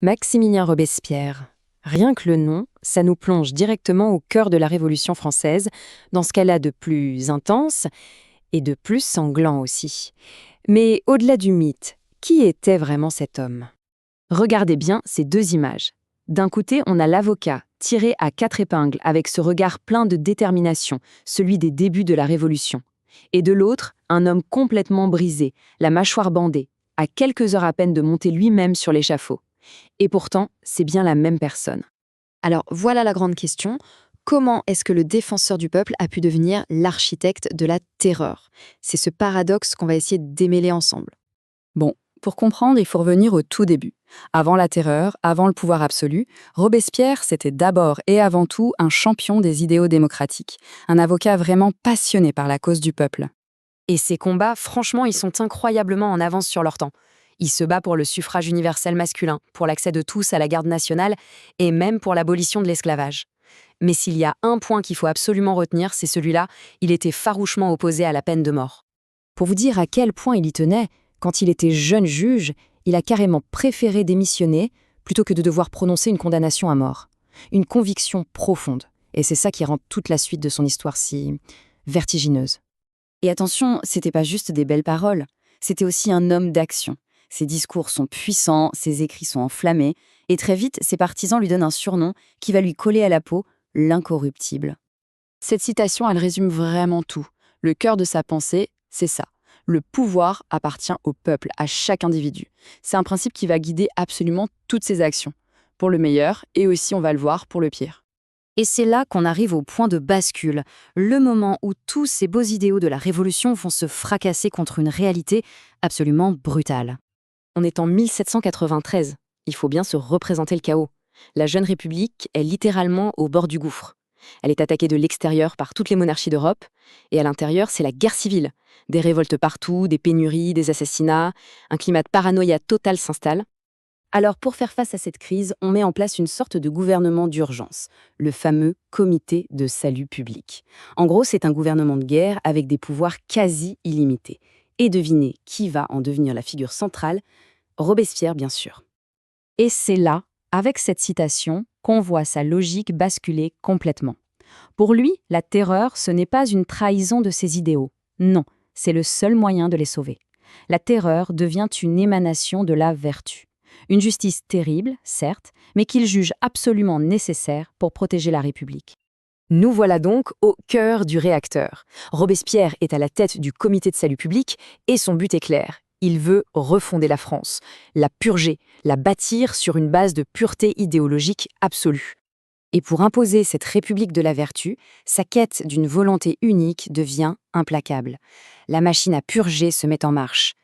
Maximilien Robespierre. Rien que le nom, ça nous plonge directement au cœur de la Révolution française, dans ce qu'elle a de plus intense et de plus sanglant aussi. Mais au-delà du mythe, qui était vraiment cet homme? Regardez bien ces deux images. D'un côté, on a l'avocat, tiré à quatre épingles, avec ce regard plein de détermination, celui des débuts de la Révolution. Et de l'autre, un homme complètement brisé, la mâchoire bandée, à quelques heures à peine de monter lui-même sur l'échafaud. Et pourtant, c'est bien la même personne. Alors voilà la grande question. Comment est-ce que le défenseur du peuple a pu devenir l'architecte de la terreur? C'est ce paradoxe qu'on va essayer de démêler ensemble. Bon, pour comprendre, il faut revenir au tout début. Avant la terreur, avant le pouvoir absolu, Robespierre, c'était d'abord et avant tout un champion des idéaux démocratiques, un avocat vraiment passionné par la cause du peuple. Et ces combats, franchement, ils sont incroyablement en avance sur leur temps. Il se bat pour le suffrage universel masculin, pour l'accès de tous à la garde nationale et même pour l'abolition de l'esclavage. Mais s'il y a un point qu'il faut absolument retenir, c'est celui-là, il était farouchement opposé à la peine de mort. Pour vous dire à quel point il y tenait, quand il était jeune juge, il a carrément préféré démissionner plutôt que de devoir prononcer une condamnation à mort. Une conviction profonde. Et c'est ça qui rend toute la suite de son histoire si vertigineuse. Et attention, c'était pas juste des belles paroles, c'était aussi un homme d'action. Ses discours sont puissants, ses écrits sont enflammés, et très vite, ses partisans lui donnent un surnom qui va lui coller à la peau, l'incorruptible. Cette citation, elle résume vraiment tout. Le cœur de sa pensée, c'est ça. Le pouvoir appartient au peuple, à chaque individu. C'est un principe qui va guider absolument toutes ses actions, pour le meilleur et aussi, on va le voir, pour le pire. Et c'est là qu'on arrive au point de bascule, le moment où tous ces beaux idéaux de la Révolution vont se fracasser contre une réalité absolument brutale. On est en 1793, il faut bien se représenter le chaos. La jeune République est littéralement au bord du gouffre. Elle est attaquée de l'extérieur par toutes les monarchies d'Europe, et à l'intérieur, c'est la guerre civile. Des révoltes partout, des pénuries, des assassinats, un climat de paranoïa totale s'installe. Alors pour faire face à cette crise, on met en place une sorte de gouvernement d'urgence, le fameux Comité de salut public. En gros, c'est un gouvernement de guerre avec des pouvoirs quasi illimités. Et devinez qui va en devenir la figure centrale? Robespierre, bien sûr. Et c'est là, avec cette citation, qu'on voit sa logique basculer complètement. Pour lui, la terreur, ce n'est pas une trahison de ses idéaux. Non, c'est le seul moyen de les sauver. La terreur devient une émanation de la vertu. Une justice terrible, certes, mais qu'il juge absolument nécessaire pour protéger la République. Nous voilà donc au cœur du réacteur. Robespierre est à la tête du comité de salut public et son but est clair. Il veut refonder la France, la purger, la bâtir sur une base de pureté idéologique absolue. Et pour imposer cette république de la vertu, sa quête d'une volonté unique devient implacable. La machine à purger se met en marche.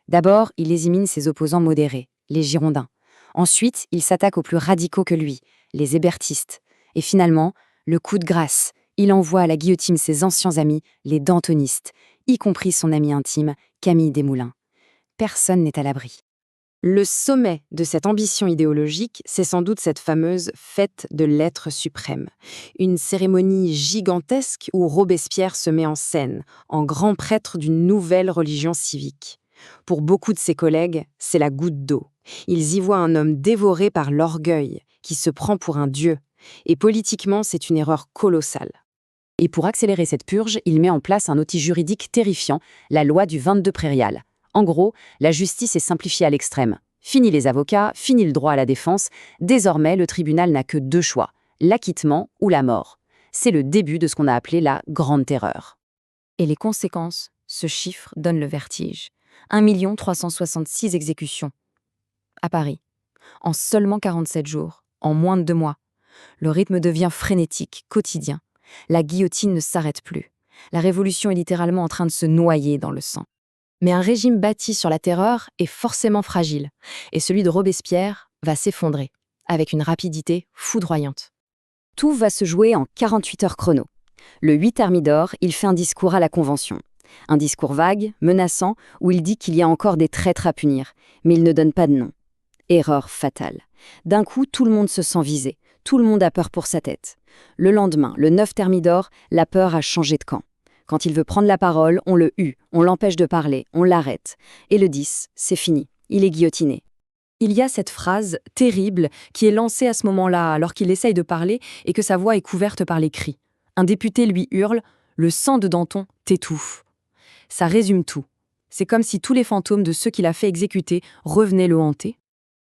D'abord, il élimine ses opposants modérés, les Girondins. Ensuite, il s'attaque aux plus radicaux que lui, les hébertistes. Et finalement, le coup de grâce, il envoie à la guillotine ses anciens amis, les dantonistes, y compris son ami intime, Camille Desmoulins. Personne n'est à l'abri. Le sommet de cette ambition idéologique, c'est sans doute cette fameuse fête de l'être suprême. Une cérémonie gigantesque où Robespierre se met en scène, en grand prêtre d'une nouvelle religion civique. Pour beaucoup de ses collègues, c'est la goutte d'eau. Ils y voient un homme dévoré par l'orgueil, qui se prend pour un dieu. Et politiquement, c'est une erreur colossale. Et pour accélérer cette purge, il met en place un outil juridique terrifiant, la loi du 22 prairial. En gros, la justice est simplifiée à l'extrême. Fini les avocats, fini le droit à la défense. Désormais, le tribunal n'a que deux choix, l'acquittement ou la mort. C'est le début de ce qu'on a appelé la Grande Terreur. Et les conséquences, ce chiffre donne le vertige. 1 366 exécutions. À Paris. En seulement 47 jours, en moins de 2 mois. Le rythme devient frénétique, quotidien. La guillotine ne s'arrête plus. La révolution est littéralement en train de se noyer dans le sang. Mais un régime bâti sur la terreur est forcément fragile, et celui de Robespierre va s'effondrer, avec une rapidité foudroyante. Tout va se jouer en 48 heures chrono. Le 8 Thermidor, il fait un discours à la Convention. Un discours vague, menaçant, où il dit qu'il y a encore des traîtres à punir, mais il ne donne pas de nom. Erreur fatale. D'un coup, tout le monde se sent visé, tout le monde a peur pour sa tête. Le lendemain, le 9 Thermidor, la peur a changé de camp. Quand il veut prendre la parole, on le hue, on l'empêche de parler, on l'arrête. Et le 10, c'est fini, il est guillotiné. Il y a cette phrase terrible qui est lancée à ce moment-là alors qu'il essaye de parler et que sa voix est couverte par les cris. Un député lui hurle « Le sang de Danton t'étouffe ». Ça résume tout. C'est comme si tous les fantômes de ceux qu'il a fait exécuter revenaient le hanter.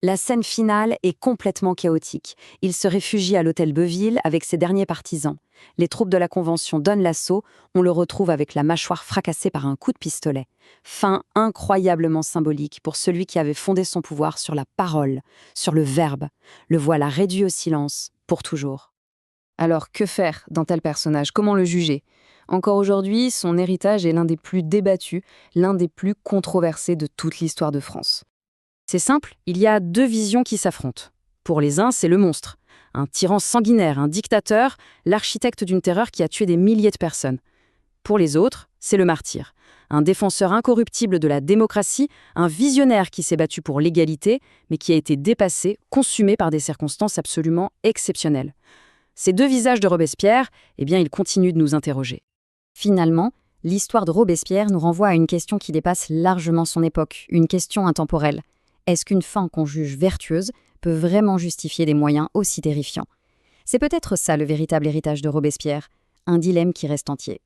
La scène finale est complètement chaotique. Il se réfugie à l'hôtel Beuville avec ses derniers partisans. Les troupes de la Convention donnent l'assaut, on le retrouve avec la mâchoire fracassée par un coup de pistolet. Fin incroyablement symbolique pour celui qui avait fondé son pouvoir sur la parole, sur le verbe. Le voilà réduit au silence, pour toujours. Alors que faire d'un tel personnage? Comment le juger? Encore aujourd'hui, son héritage est l'un des plus débattus, l'un des plus controversés de toute l'histoire de France. C'est simple, il y a deux visions qui s'affrontent. Pour les uns, c'est le monstre. Un tyran sanguinaire, un dictateur, l'architecte d'une terreur qui a tué des milliers de personnes. Pour les autres, c'est le martyr. Un défenseur incorruptible de la démocratie, un visionnaire qui s'est battu pour l'égalité, mais qui a été dépassé, consumé par des circonstances absolument exceptionnelles. Ces deux visages de Robespierre, ils continuent de nous interroger. Finalement, l'histoire de Robespierre nous renvoie à une question qui dépasse largement son époque, une question intemporelle. Est-ce qu'une fin qu'on juge vertueuse peut vraiment justifier des moyens aussi terrifiants? C'est peut-être ça le véritable héritage de Robespierre, un dilemme qui reste entier.